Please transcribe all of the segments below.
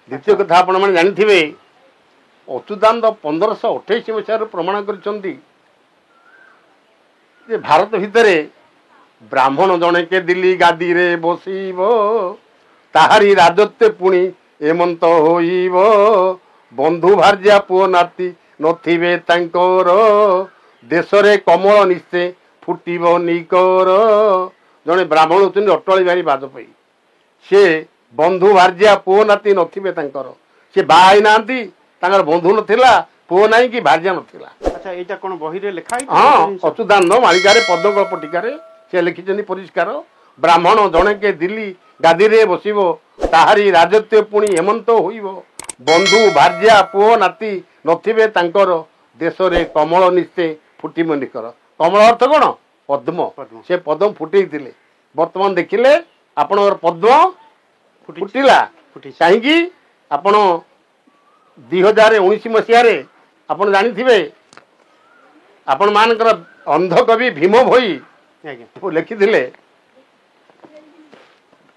द्वितीय कथा आपण मैंने जानी अच्युतानंद 1528 मसीह प्रमाण कर भारत भितर ब्राह्मण जने के दिल्ली गादी रे बसब ताहारी राजत्व पुणी एमंत होइब बंधु भार्या पुओ नाती नथिबे तांकर देश रे कमल निश्चे फुटिब निकर जड़े ब्राह्मण होती अटल बिहारी वाजपेयी से बंधु भार्या पुओ नाती नथिबे तांकर से बाई नांती तांकर बंधु नथिला पुओ नहीं कि भार्या नथिला। अच्छा एटा कोन बही रे लिखा हाँ अच्युतानंद मालिकारे पद्मकल्प टीकारे से लिखिछन्ति परिष्कार ब्राह्मण जने के दिल्ली गादी रे बसिबो ताहारी राजत्व पुणी हेमंत होइब बंधु भार्या पुओ नाती नथिबे तांकर देश रे कमल निश्चे फुटिब निकर। कमल अर्थ कौन पद्म से पद्म फुटे बर्तमान देखिले आपणर पद्म फुटिला कहीं आपण 2019 मसीह आपण जानी आपण मानकर अंधकवि भीम भोई लिखिले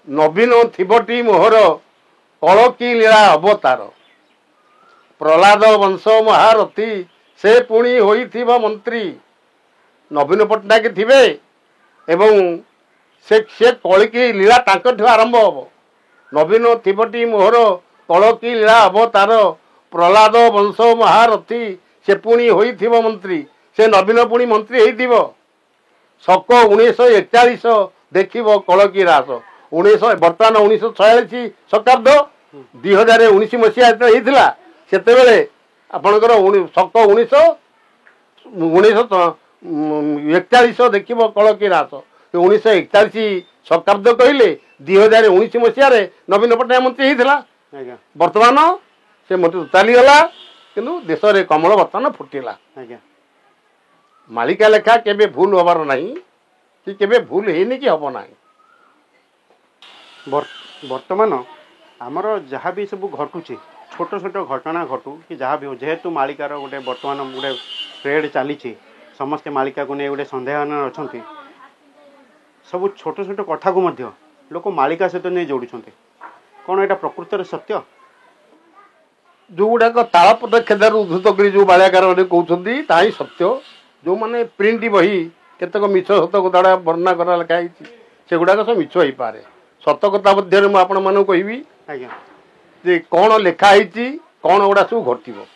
नवीन थिबटी मोहर कलकी लीला अवतार प्रहलाद वंश महारथी से पुणी होइथिबा मंत्री नवीन पट्टनायक थिबे एवं से कलकी लीला तांकर आरंभ हम नवीन थिबटी मोहर कलकी लीला अवतार प्रहलाद वंश महारथी से पुणी होइथिबा मंत्री से नवीन पुणी मंत्री होइथिबो शक 1941 देखिब कलकी रास 19 बर्तमान 1946 शताब्द 2019 मसीहा होता से आपणकर शक 1941 देखिब कलकी रास 1941 शताब्द कहले 2019 मसीह नवीन पट्टनायक मंत्री होता बर्तमान से मंत्री चलीगला किंतु देश में कमल बर्तमान फुटिला। मालिका लेखा केबे भूल हबार नहीं कि केबे भूल हेनी कि हम ना। वर्तमान आमर जहाँ भी सब घटुची छोट छोट घटना घटू कि जहाँ भी हो जेहेतु मालिकार गोटे बर्तमान गोटे ट्रेड चली समस्ते मालिका को नहीं गोटे सन्देहन अच्छा सब छोट छोट कथा को मध्य लोक मालिका सहित नहीं जोड़ी कौन यहाँ प्रकृत सत्य जो गुड़ाक तालपद खेदार उद्धृत कर जो बाल्याकार कहते ही सत्य जो मैंने प्रिंट बही केतक मिछ सत कथा वर्णना करा लिखाई से गुड़ाक सब मिछ हो पारे सत कथा मध्य मुझे कहबी जे कौन लिखाई कौन गुड़ा सब घटो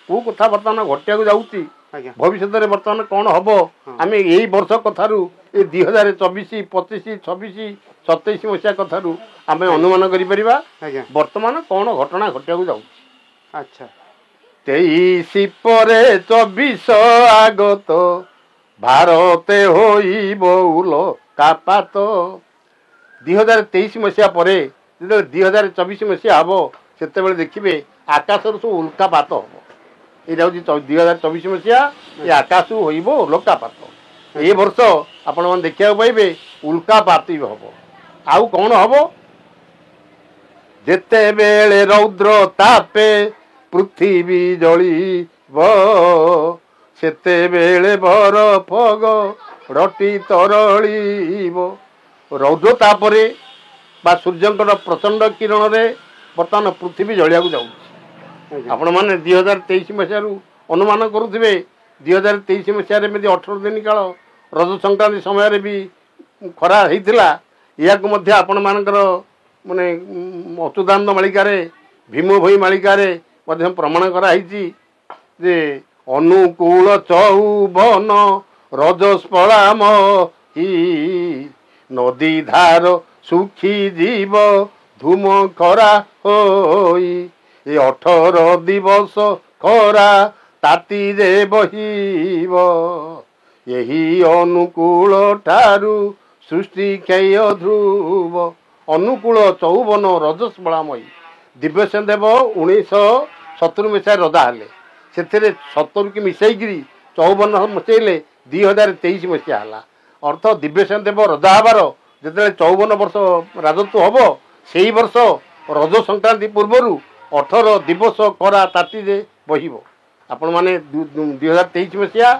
कौ कथा बर्तमान घटिया जाऊँगी भविष्य में बर्तमान कौन हम आम यही वर्ष कथारू ये 2024 25 26 27 मसीहा कथारू आम अनुमान कर बर्तमान कौन घटना घटिया जाऊँ। अच्छा 23 पर 24 आगत भारत होइब उल्कापात 2023 मसीहा पर जो 2024 मसीहा हम से देखिए आकाश सब उल्कापात हम ये हूँ 2024 मसीहा ये आकाश होइब उल्कापात ये वर्ष आपण मैंने देखा पाइबे उल्कापात भी हम आउ कौन हम जेते बेले रौद्र तापे पृथ्वी जलिब सेते बेले बरफ रटी तरलिब रौद्र तापरे बा सूर्यंकर प्रचंड किरण रे बर्तमान पृथ्वी जलिया जाऊँ आपण मैंने 2023 मसीह अनुमान करुवे 2023 मसीह 18 दिन काल रज संक्रांति समय भी खरा होता या आपण मानकर माने अच्युतानंद मालिकारे भीम भोई मालिकारे प्रमाण कराई जे अनुकूल चौबन रजस्पलाम नदी धार सुखी जीव धूम खरा होई ये 18 दिवस खरा ताती रे बहिब यही अनुकूल ठारू सृष्टि क्षय ध्रुव अनुकूल चौवन रजस्बलामयी दिव्यसेन देव 1970 मसीह रजा हेले से 70 की मिसईकरी 54 मचेले 2023 मसीहा है अर्थ दिव्यसेन देव रजा हबार जो 54 वर्ष राजत्व हम से वर्ष रज संक्रांति पूर्वर 18 दिवस खरा ताती जे बहिब आपण मैंने 2023 मसीहा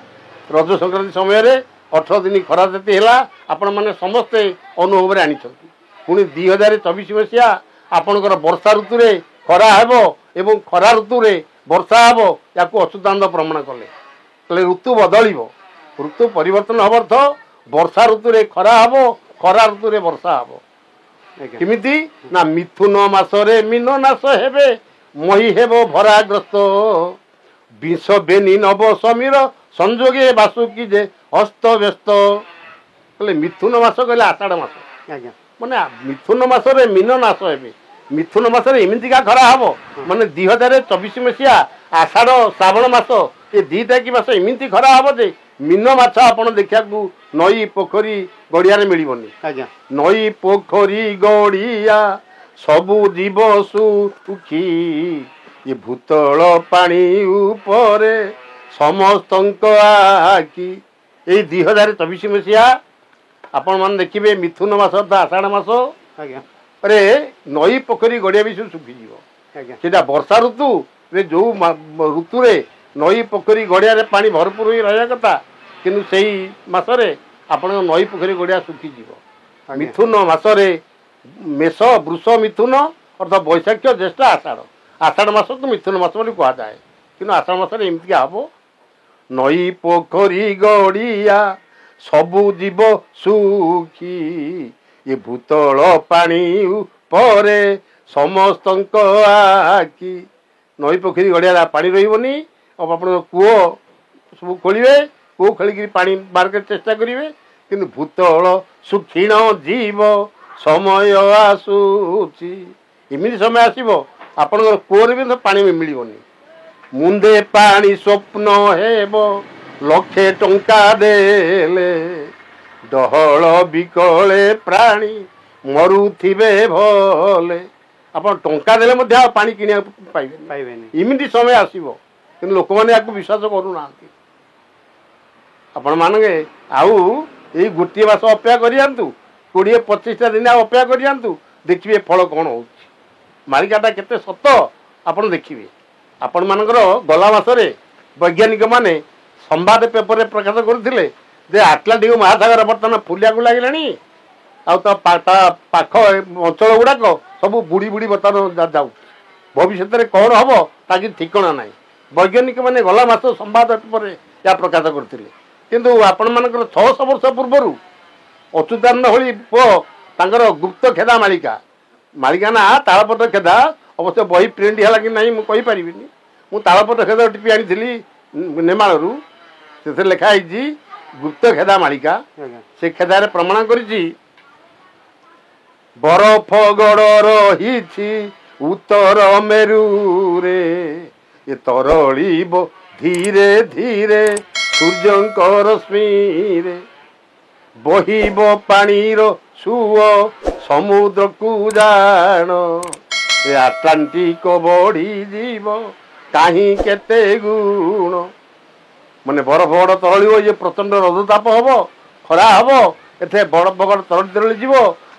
रज संक्रांति समय 18 दिन खरा ताती है आपण मैंने समस्ते अनुभव आनी पुणी 2024 मसीहा आपणकर वर्षा ऋतु ଖରା ହେବ ଏବଂ ଖରା ଋତୁରେ ବର୍ଷା ହେବ, ୟାକୁ ଅଚ୍ୟୁତାନନ୍ଦ ପ୍ରମାଣ କଲେ। ତାହେଲେ ଋତୁ ବଦଳିବ, ଋତୁ ପରିବର୍ତ୍ତନ ହବ ଅର୍ଥ ବର୍ଷା ଋତୁରେ ଖରା ହେବ, ଖରା ଋତୁରେ ବର୍ଷା ହେବ। ଆଜ୍ଞା କେମିତି ନା ମିଥୁନ ମାସରେ ମୀନ ନାଶ ହେବେ, ମହି ହେବ ଭରାଗ୍ରସ୍ତ, ବିଷ ବେନି ନବ ସମୀର ସଂଯୋଗେ ବାସୁକି ଯେ ହସ୍ତବ୍ୟସ୍ତ। କହିଲେ ମିଥୁନ ମାସ କହିଲେ ଆଷାଢ଼ ମାସ, ଆଜ୍ଞା ମାନେ ମିଥୁନ ମାସରେ ମୀନ ନାଶ ହେବେ। ମିଥୁନ ମାସରେ ଏମିତିକା ଖରା ହବ, ମାନେ 2024 ମସିହା ଆଷାଢ଼ ଶ୍ରାବଣ ମାସ ଏ ଦୁଇଟା କି ମାସ ଏମିତି ଖରା ହବ ଯେ ମୀନ ମାଛ ଆପଣ ଦେଖିବାକୁ ନଈ ପୋଖରୀ ଗଡ଼ିଆରେ ମିଳିବନି। ଆଜ୍ଞା ନଈ ପୋଖରୀ ଗଡ଼ିଆ ସବୁ ଜୀବ ସୁଖୀ, ଏ ଭୂତଳ ପାଣି ଉପରେ ସମସ୍ତଙ୍କ ଆଖି। ଏଇ 2024 ମସିହା ଆପଣମାନେ ଦେଖିବେ ମିଥୁନ ମାସ ତ ଆଷାଢ଼ ମାସ ଆଜ୍ଞା ରେ ନଈ ପୋଖରୀ ଗଡ଼ିଆ ବି ସବୁ ଶୁଖିଯିବ। ଆଜ୍ଞା ସେଇଟା ବର୍ଷା ଋତୁରେ ଯେଉଁ ଋତୁରେ ନଈ ପୋଖରୀ ଗଡ଼ିଆରେ ପାଣି ଭରପୁର ହୋଇ ରହିବା କଥା, କିନ୍ତୁ ସେଇ ମାସରେ ଆପଣଙ୍କ ନଈ ପୋଖରୀ ଗଡ଼ିଆ ଶୁଖିଯିବ। ଆଜ୍ଞା ମିଥୁନ ମାସରେ ମେଷ ବୃଷ ମିଥୁନ ଅର୍ଥାତ୍ ବୈଶାଖ ଜ୍ୟେଷ୍ଠ ଆଷାଢ଼, ଆଷାଢ଼ ମାସକୁ ମିଥୁନ ମାସ ବୋଲି କୁହାଯାଏ। କିନ୍ତୁ ଆଷାଢ଼ ମାସରେ ଏମିତିକା ହବ, ନଈ ପୋଖରୀ ଗଡ଼ିଆ ସବୁ ଜୀବ ସୁଖୀ, ଏ ଭୂତଳ ପାଣି ଉପରେ ସମସ୍ତଙ୍କ ଆଖି। ନଈ ପୋଖରୀ ଗଡ଼ିଆରେ ପାଣି ରହିବନି, ଆଉ ଆପଣଙ୍କ କୂଅ ସବୁ ଖୋଳିବେ, କୂଅ ଖୋଳିକିରି ପାଣି ବାହାର କରି ଚେଷ୍ଟା କରିବେ, କିନ୍ତୁ ଭୂତଳ ସୁକ୍ଷୀଣ ଜୀବ ସମୟ ଆସୁଛି। ଏମିତି ସମୟ ଆସିବ ଆପଣଙ୍କର କୂଅରେ ବି ପାଣି ମିଳିବନି। ମୁନ୍ଦେ ପାଣି ସ୍ୱପ୍ନ ହେବ ଲକ୍ଷେ ଟଙ୍କା ଦେଲେ, ଡହଳ ବିକଳେ ପ୍ରାଣୀ ମରୁଥିବେ ଭଲେ। ଆପଣ ଟଙ୍କା ଦେଲେ ମଧ୍ୟ ଆଉ ପାଣି କିଣିବାକୁ ପାଇବେନି। ପାଇବେନି। ଏମିତି ସମୟ ଆସିବ, କିନ୍ତୁ ଲୋକମାନେ ୟାକୁ ବିଶ୍ୱାସ କରୁନାହାନ୍ତି। ଆପଣମାନେ ଆଉ ଏଇ ଗୋଟିଏ ମାସ ଅପେକ୍ଷା କରିଯାଆନ୍ତୁ, 20-25ଟା ଦିନ ଆଉ ଅପେକ୍ଷା କରିଯାଆନ୍ତୁ, ଦେଖିବେ ଫଳ କ'ଣ ହେଉଛି। ମାଳିକାଟା କେତେ ସତ ଆପଣ ଦେଖିବେ। ଆପଣମାନଙ୍କର ଗଲା ମାସରେ ବୈଜ୍ଞାନିକମାନେ ସମ୍ବାଦ ପେପରରେ ପ୍ରକାଶ କରୁଥିଲେ ଯେ ଆଟଲାଣ୍ଟିକ ମହାସାଗର ବର୍ତ୍ତମାନ ଫୁଲିବାକୁ ଲାଗିଲାଣି, ଆଉ ତା ପାଖ ଅଞ୍ଚଳ ଗୁଡ଼ାକ ସବୁ ବୁଡ଼ି ବୁଡ଼ି ବର୍ତ୍ତମାନ ଯାଉଛି। ଭବିଷ୍ୟତରେ କ'ଣ ହେବ ତା କିଛି ଠିକଣା ନାହିଁ। ବୈଜ୍ଞାନିକମାନେ ଗଲା ମାସ ସମ୍ବାଦ ପେପରରେ ଏହା ପ୍ରକାଶ କରିଥିଲେ। କିନ୍ତୁ ଆପଣମାନଙ୍କର 600 ବର୍ଷ ପୂର୍ବରୁ ଅଚ୍ୟୁତାନନ୍ଦ ଭଳି ପୁଅ ତାଙ୍କର ଗୁପ୍ତ ଖେଦା ମାଳିକା ନା ତାଳପତ୍ର ଖେଦା, ଅବଶ୍ୟ ବହି ପ୍ରିଣ୍ଟ ହେଲା କି ନାହିଁ ମୁଁ କହିପାରିବିନି। ମୁଁ ତାଳପତ୍ର ଖେଦା ଟିପି ଆଣିଥିଲି ନେମାଳରୁ, ସେଥିରେ ଲେଖା ହେଇଛି ଗୁପ୍ତ ଖେଦା ମାଳିକା। ସେ ଖେଦାରେ ପ୍ରମାଣ କରିଛି ବରଫ ଗଡ଼ ରହିଛି ଉତ୍ତର ମେରୁରେ, ଏ ତରଳିବ ଧୀରେ ଧୀରେ ସୂର୍ଯ୍ୟଙ୍କ ରଶ୍ମିରେ, ବହିବ ପାଣିର ସୁଅ ସମୁଦ୍ରକୁ ଜାଣ, ଏ ଆଟଲାଣ୍ଟିକ ବଢ଼ିଯିବ କାହିଁ କେତେ ଗୁଣ। ମାନେ ବରଫ ଗଡ଼ ତରଳିବ, ଇଏ ପ୍ରଚଣ୍ଡ ରଜତାପ ହେବ, ଖରା ହେବ, ଏଥିରେ ବରଫ ଗଡ଼ ତରଳି ଯିବ,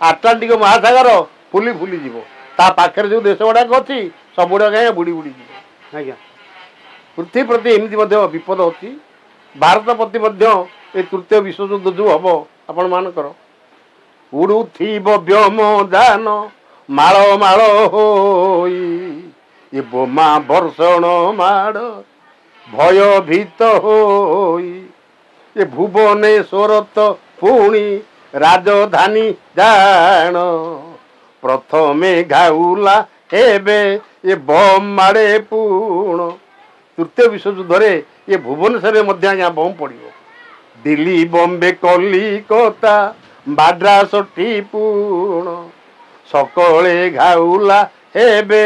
ଆଟଲାଣ୍ଟିକ ମହାସାଗର ଫୁଲିଯିବ। ତା ପାଖରେ ଯେଉଁ ଦେଶ ଗୁଡ଼ାକ ଅଛି ସବୁଗୁଡ଼ାକ ଆଜ୍ଞା ବୁଡ଼ି ଯିବ। ଆଜ୍ଞା ପୃଥିବୀ ପ୍ରତି ଏମିତି ମଧ୍ୟ ବିପଦ ଅଛି। ଭାରତ ପ୍ରତି ମଧ୍ୟ ଏ ତୃତୀୟ ବିଶ୍ୱଯୁଦ୍ଧ ଯେଉଁ ହେବ ଆପଣମାନଙ୍କର, ଉଡ଼ୁଥିବ ବ୍ୟୋମଯାନ ମାଳ ମାଳ ହୋଇ, ଏ ବୋମା ବର୍ଷଣ ମାଡ଼ ଭୟଭୀତ ହୋଇ, ଏ ଭୁବନେଶ୍ୱର ତ ପୁଣି ରାଜଧାନୀ ଜାଣ, ପ୍ରଥମେ ଘାଉଲା ଏବେ ଏ ବମ୍ ମାଡ଼େ ପୁଣ। ତୃତୀୟ ବିଶ୍ୱଯୁଦ୍ଧରେ ଏ ଭୁବନେଶ୍ୱରରେ ମଧ୍ୟ ଆଜ୍ଞା ବମ୍ ପଡ଼ିବ। ଦିଲ୍ଲୀ ବମ୍ବେ କଲିକତା ମାଡ୍ରାସ ଟିପୁଣ, ସକଳେ ଘାଉଲା ହେବେ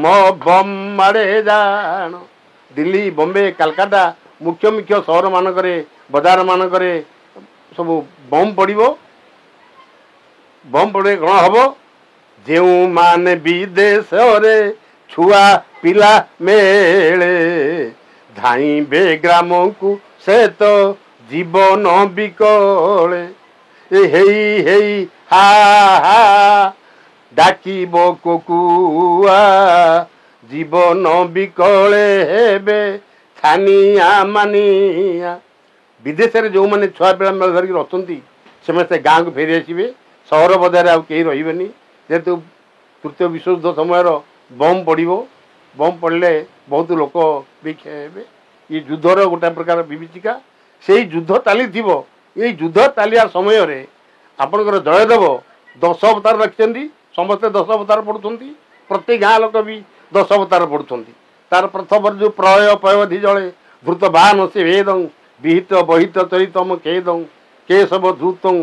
ମୋ ବମ୍ ମାଡ଼େ ଜାଣ। ଦିଲ୍ଲୀ ବମ୍ବେ କାଲକାଟା ମୁଖ୍ୟ ସହରମାନଙ୍କରେ ବଜାରମାନଙ୍କରେ ସବୁ ବମ୍ ପଡ଼ିବ। ବମ୍ ପଡ଼ିଲେ କ'ଣ ହେବ? ଯେଉଁମାନେ ବିଦେଶରେ ଛୁଆ ପିଲା ମେଳେ ଧାଇଁବେ ଗ୍ରାମକୁ ସେ ତ ଜୀବନ ବିକଳେ, ଏ ହେଇ ହେଇ ହା ହା ଡାକିବ କୁକୁଆ, ଜୀବନ ବିକଳେ ହେବେ ଛାନିଆ ମାନିଆ। ବିଦେଶରେ ଯେଉଁମାନେ ଛୁଆ ପିଲା ମେଳ ଧରିକି ଅଛନ୍ତି ସମସ୍ତେ ଗାଁକୁ ଫେରି ଆସିବେ, ସହର ବଜାରରେ ଆଉ କେହି ରହିବେନି। ଯେହେତୁ ତୃତୀୟ ବିଶ୍ୱଯୁଦ୍ଧ ସମୟର बम पड़ो बम पड़े बहुत लोक भी क्षय ये युद्धर गोटे प्रकार विभीषिका से युद्ध ताली ये युद्ध तालिया समय आपणकर जयदेव 10 अवतार रखिंट समस्ते 10 अवतार पढ़ुं प्रत्येक गाँ लोक भी 10 अवतार पढ़ुं तार प्रथम जो प्रलय पयधि जले धृत बाहन से भेदं विहित बहित चरितम खेदं केशव धृतं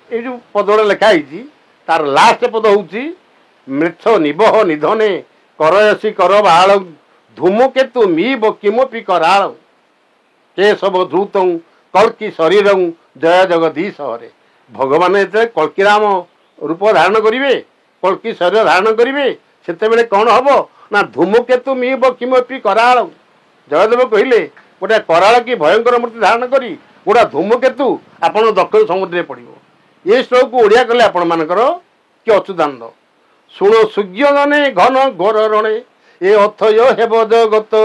ये जो पदे लिखाई तार लास्ट पद हूँ मृक्ष निबह निधने करयसी कर बाल धूमकेतु मीब किमपि कराल केशव धृतं कल्कि शरीर जय जगदीश हरे भगवान ये कल्किराम रूप धारण करेंगे कल्कि शरीर धारण करेंगे से कौन हम ना धूमकेतु मीब किमपि कराल जयदेव कहले गोटे कराल की भयंकर मूर्ति धारण करी गोटा धूमकेतु आपण दक्षिण समुद्र पड़ो ये श्लोक को ओडिया कले आपण मानकर कि अच्युतानंद शुण सूर्य जने घन घोर रणे ए अथय हेब जगत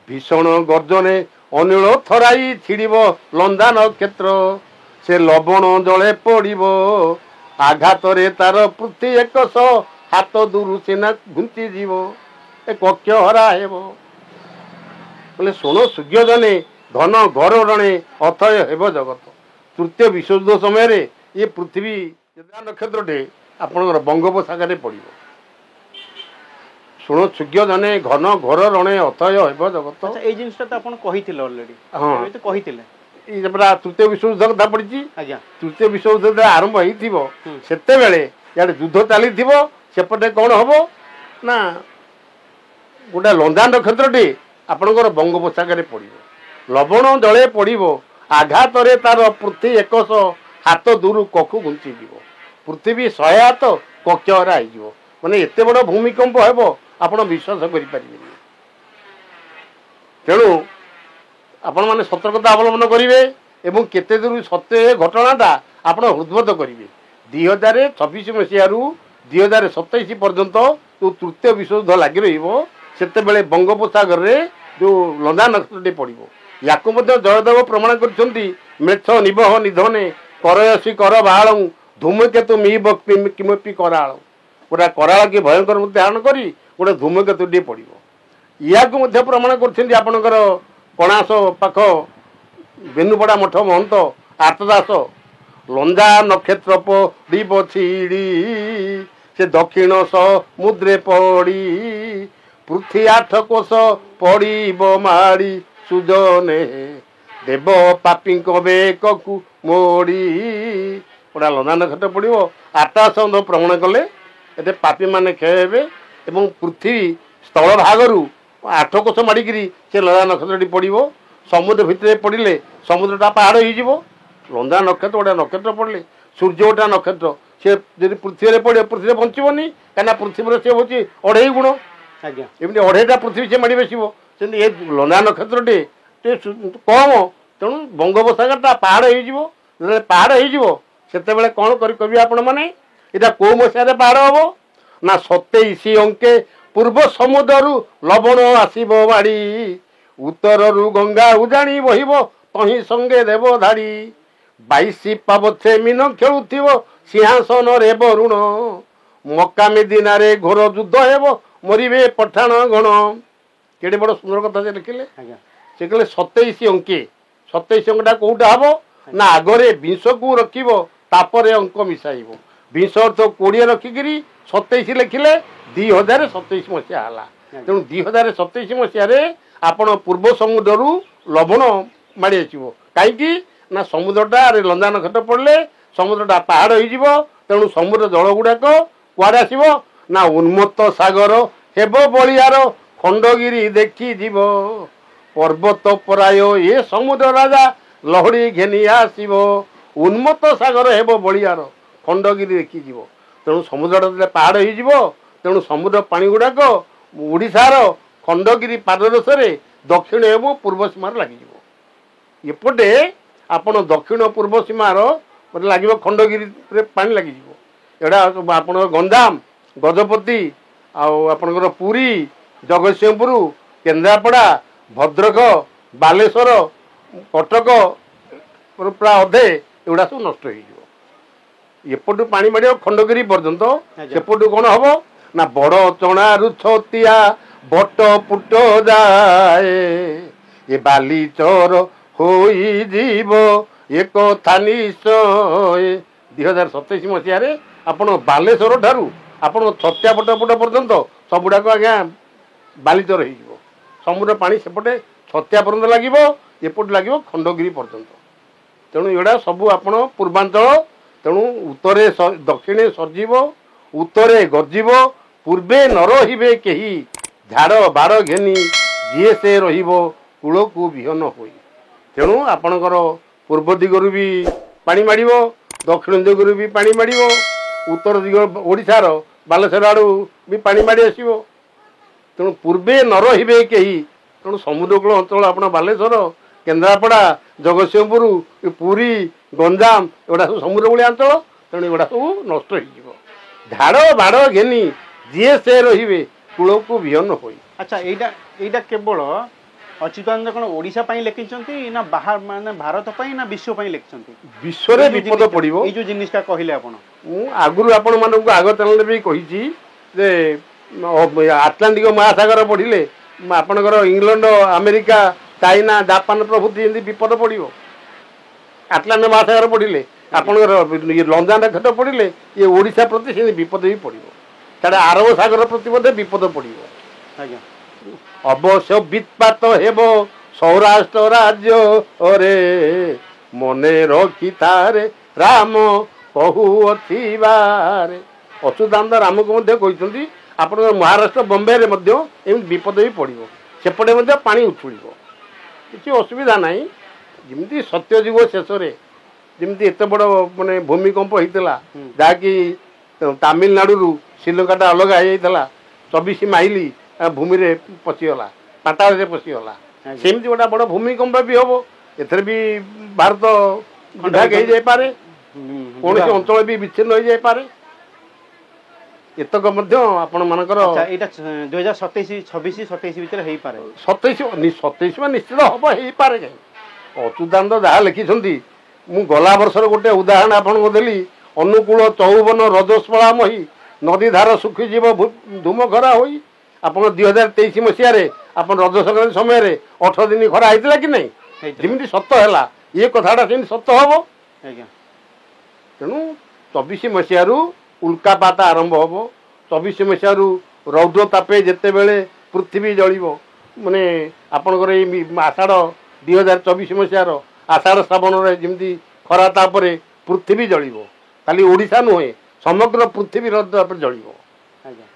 भीषण गर्जने अनिल थराई छिड़ब लंदा नक्षत्र से लवण जले पड़ब आघात तार पृथ्वी 100 हाथ दूर सीना घुंची जीव ए कक्ष हरा हेब बोले शुण सूर्य जने घन घर रणे अथय हेब जगत तृतीय विश्वयुद्ध समय ये पृथ्वी नक्षत्रटे आपणकर बंगोपसागर पड़ो शुण सूर्य जने घन घर रणे अथय हेब जगत ये जिनटा तो आप ऑलरेडी हाँ तो कही पूरा तृतीय विश्वयुद्ध कथा पड़ी आज्ञा तृतीय विश्वयुद्ध आरंभ होते यार युद्ध चली सेपटे कौन हम ना गोटे लंदा नक्षत्रटे आपणकर बंगोपसागर पड़ो लवण जले पड़ो आघात तार पृथ्वी 100 हाथ दूर कखु घुंची पृथ्वी 100 हाथ कक्षरा हो माने एत बड़ भूमिकंप हेब आपण विश्वास करें तेणु आपण मैंने सतर्कता अवलंबन करेंगे एवं केते दूर सत्य घटनाटा आपण हृदबोध करेंगे 2026 मसीह 2027 पर्यंत जो तृतीय विश्वयुद्ध लगी रही बंगोपसागर में जो लंदा नक्षत्रटे पड़ो या जयदेव प्रमाण कर निबह निधने करयसी कर बाल धूमकेतु मीब किमपि कराल गोटा कराल की भयंकर मूर्ति धारण करी गोटे धूमकेतुटे पड़ो या प्रमाण कर कणास पाख बेनुपड़ा मठ महंत आर्तदास लंजा नक्षत्र पड़ब छिड़ी से दक्षिण समुद्रे पड़ी पृथ्वी 8 कोश पड़ब माड़ी सुजने देव पापी बेकू मोड़ी गोटा लंदा नक्षत्र पड़ो आकाश प्रमाण कले ये पापी माने क्षय हे पृथ्वी स्थल भागरू 8 कोश माड़िकी से लंदा नक्षत्रटी पड़ो समुद्र भितर पड़े समुद्रटा पहाड़ हो लंदा नक्षत्र गोटे नक्षत्र पड़े सूर्य गोटा नक्षत्र सी जब पृथ्वी पड़े पृथ्वी बंचबनी कहीं पृथ्वी से हूँ 2.5 गुण आज्ञा एमती 2.5टा पृथ्वी से माड़ बसो ये लंदा नक्षत्रटे कम तेणु बंगोपसागरटा पहाड़ हो पहाड़ होते कौन करेंगे आपण मैंने यहाँ कौ मसीह पहाड़ हम ना 27 अंके पूर्व समुद्रु लवण आसब बाड़ी उत्तरु गंगा उजाणी बहिब तही संगे देव धाड़ी 22 पाबछे मीन खेलुथिब सिंहासन रे वरुण मकामी दिनारे घोर युद्ध हेब मरिबे पठाण गण केड़े बड़ सुंदर कथा से लिखिले से कहले 27 अंके 27 अंकटा कोटा हम ना आगरे 20 को रखिब तापरे अंक मिसाइब 20 अर्थ 20 रखिकी 27 लिखिले 2027 मसीहा है तेणु 2027 मसीह आपण पूर्व समुद्रु लवण माड़ी आसो कहीं ना समुद्रटा लंदा नक्षत्र पड़े समुद्रटा पहाड़ हो तेणु समुद्र जल गुड़ाक कुआड़े आसो ना उन्मत्त सागर हेब बलियार खंडगिरी देखी जीव पर्वत पराय ये समुद्र राजा लहड़ी घेनी आसब उन्मत्त सागर हेब बलियार खंडगिरी देखी जीव तेणु समुद्र पहाड़ हो तेणु समुद्र पानी गुड़ाक ओडिशार खंडगिरी पाददेश दक्षिण एवं पूर्व सीमार लगे एपटे आपण दक्षिण पूर्व सीमार लगे खंडगिरी पानी लगे एटा आप गंजाम गजपति आपणकर पुरी जगतसिंहपुर केन्द्रापड़ा भद्रक बालेश्वर कटक प्राय अधे एगुड़ा सब नष्ट हो एपटू पानी माड़ खंडगिरी पर्यंत सेपटू कौन हम ନା ବଡ଼ ଚଣାରୁ ଛତିଆ ବଟ ପୁଟ ଯାଏ ଏ ବାଲିଚର ହୋଇଯିବ ଏ କଥା ନିଶ୍ଚୟ। 2027 ମସିହାରେ ଆପଣ ବାଲେଶ୍ୱର ଠାରୁ ଆପଣ ଛତିଆ ବଟ ପୁଟ ପର୍ଯ୍ୟନ୍ତ ସବୁଗୁଡ଼ାକ ଆଜ୍ଞା ବାଲିଚର ହେଇଯିବ। ସମୁଦ୍ର ପାଣି ସେପଟେ ଛତିଆ ପର୍ଯ୍ୟନ୍ତ ଲାଗିବ, ଏପଟେ ଲାଗିବ ଖଣ୍ଡଗିରି ପର୍ଯ୍ୟନ୍ତ। ତେଣୁ ଏଗୁଡ଼ା ସବୁ ଆପଣ ପୂର୍ବାଞ୍ଚଳ, ତେଣୁ ଉତ୍ତରରେ ଦକ୍ଷିଣେ ସର୍ଜିବ, ଉତ୍ତରେ ଗର୍ଜିବ, ପୂର୍ବେ ନ ରହିବେ କେହି ଝାଡ଼ ବାଡ଼ ଘେନି ଯିଏ ସେ ରହିବ କୂଳକୁ ବିହନ ହୋଇ। ତେଣୁ ଆପଣଙ୍କର ପୂର୍ବ ଦିଗରୁ ବି ପାଣି ମାଡ଼ିବ, ଦକ୍ଷିଣ ଦିଗରୁ ବି ପାଣି ମାଡ଼ିବ, ଉତ୍ତର ଦିଗ ଓଡ଼ିଶାର ବାଲେଶ୍ୱର ଆଡ଼ୁ ବି ପାଣି ମାଡ଼ି ଆସିବ। ତେଣୁ ପୂର୍ବେ ନ ରହିବେ କେହି, ତେଣୁ ସମୁଦ୍ରକୂଳ ଅଞ୍ଚଳ ଆପଣ ବାଲେଶ୍ୱର, କେନ୍ଦ୍ରାପଡ଼ା, ଜଗତସିଂହପୁର, ପୁରୀ, ଗଞ୍ଜାମ ଏଗୁଡ଼ା ସବୁ ସମୁଦ୍ରକୂଳିଆ ଅଞ୍ଚଳ। ତେଣୁ ଏଗୁଡ଼ା ସବୁ ନଷ୍ଟ ହେଇଯିବ। ଝାଡ଼ ବାଡ଼ ଘେନି ଯିଏ ସେ ରହିବେ କୂଳକୁ ବିହନ ହୋଇ। ଆଚ୍ଛା, ଏଇଟା କେବଳ ଅଚ୍ୟୁତାନନ୍ଦ କ'ଣ ଓଡ଼ିଶା ପାଇଁ ଲେଖିଛନ୍ତି ନା ମାନେ ଭାରତ ପାଇଁ ନା ବିଶ୍ୱ ପାଇଁ ଲେଖିଛନ୍ତି? ବିଶ୍ୱରେ ବିପଦ ପଡ଼ିବ। ଏଇ ଯେଉଁ ଜିନିଷଟା କହିଲେ ଆପଣ, ମୁଁ ଆଗରୁ ଆପଣମାନଙ୍କୁ ଆଗ ଚ୍ୟାନେଲରେ ବି କହିଛି ଯେ ଆଟଲାଣ୍ଟିକ ମହାସାଗର ପଢ଼ିଲେ ଆପଣଙ୍କର ଇଂଲଣ୍ଡ, ଆମେରିକା, ଚାଇନା, ଜାପାନ ପ୍ରଭୃତି ଯେମିତି ବିପଦ ପଡ଼ିବ, ଆଟଲାଣ୍ଟିକ ମହାସାଗର ପଢ଼ିଲେ ଆପଣଙ୍କର ଲଞ୍ଜା ନକ୍ଷତ୍ର ପଡ଼ିଲେ ଇଏ ଓଡ଼ିଶା ପ୍ରତି ସେମିତି ବିପଦ ବି ପଡ଼ିବ। ସେଆଡ଼େ ଆରବ ସାଗର ପ୍ରତି ମଧ୍ୟ ବିପଦ ପଡ଼ିବ। ଆଜ୍ଞା, ଅବଶ୍ୟ ବିତ୍ପାତ ହେବ ସୌରାଷ୍ଟ୍ର ରାଜ୍ୟରେ ମନେ ରଖିଥାରେ ରାମ କହୁଅଛି ବାରେ। ଅଚ୍ୟୁତାନନ୍ଦ ରାମକୁ ମଧ୍ୟ କହିଛନ୍ତି ଆପଣଙ୍କର ମହାରାଷ୍ଟ୍ର ବମ୍ବେରେ ମଧ୍ୟ ଏମିତି ବିପଦ ବି ପଡ଼ିବ, ସେପଟେ ମଧ୍ୟ ପାଣି ଉଛୁଳିବ, କିଛି ଅସୁବିଧା ନାହିଁ। ଯେମିତି ସତ୍ୟଯୁଗ ଶେଷରେ ଯେମିତି ଏତେ ବଡ଼ ମାନେ ଭୂମିକମ୍ପ ହେଇଥିଲା, ଯାହାକି ତାମିଲନାଡ଼ୁରୁ ଶ୍ରୀଲଙ୍କାଟା ଅଲଗା ହେଇଯାଇଥିଲା, 24 ମାଇଲ ଭୂମିରେ ପଶିଗଲା, ପାତାଳରେ ପଶିଗଲା, ସେମିତି ଗୋଟେ ବଡ଼ ଭୂମିକମ୍ପ ବି ହେବ। ଏଥିରେ ବି ଭାରତ ବିଭାଗ ହେଇଯାଇପାରେ, କୌଣସି ଅଞ୍ଚଳ ବି ବିଚ୍ଛିନ୍ନ ହେଇଯାଇପାରେ। ଏତକ ମଧ୍ୟ ଆପଣମାନଙ୍କର ଏଇଟା 2027, 26, 27 ଭିତରେ ହେଇପାରେ। 27 ବା ନିଶ୍ଚିତ ହେବ, ହେଇପାରେ। କାହିଁ ଅଚ୍ୟୁତାନନ୍ଦ ଯାହା ଲେଖିଛନ୍ତି, ମୁଁ ଗଲା ବର୍ଷର ଗୋଟେ ଉଦାହରଣ ଆପଣଙ୍କୁ ଦେଲି। ଅନୁକୂଳ ଚୌବନ ରଜସ୍ପଳାମହୀ ନଦୀ ଧାର ଶୁଖିଯିବ ଧୂମ ଖରା ହୋଇ। ଆପଣ 2023 ମସିହାରେ ଆପଣ ରଜ ସଂକ୍ରାନ୍ତି ସମୟରେ 18 ଦିନ ଖରା ହେଇଥିଲା କି ନାହିଁ? ଯେମିତି ସତ ହେଲା ଏ କଥାଟା ସେମିତି ସତ ହେବ। ଆଜ୍ଞା, ତେଣୁ 24 ମସିହାରୁ ଉଲ୍କାପାତ ଆରମ୍ଭ ହେବ। 24 ମସିହାରୁ ରୌଦ୍ର ତାପେ ଯେତେବେଳେ ପୃଥିବୀ ଜଳିବ, ମାନେ ଆପଣଙ୍କର ଏଇ ଆଷାଢ଼ 2024 ମସିହାର ଆଷାଢ଼ ଶ୍ରାବଣରେ ଯେମିତି ଖରା ତାପରେ ପୃଥିବୀ ଜଳିବ, ଖାଲି ଓଡ଼ିଶା ନୁହେଁ ସମଗ୍ର ପୃଥିବୀ ରୌଦ୍ର ତାପରେ ଜଳିବ। ଆଜ୍ଞା।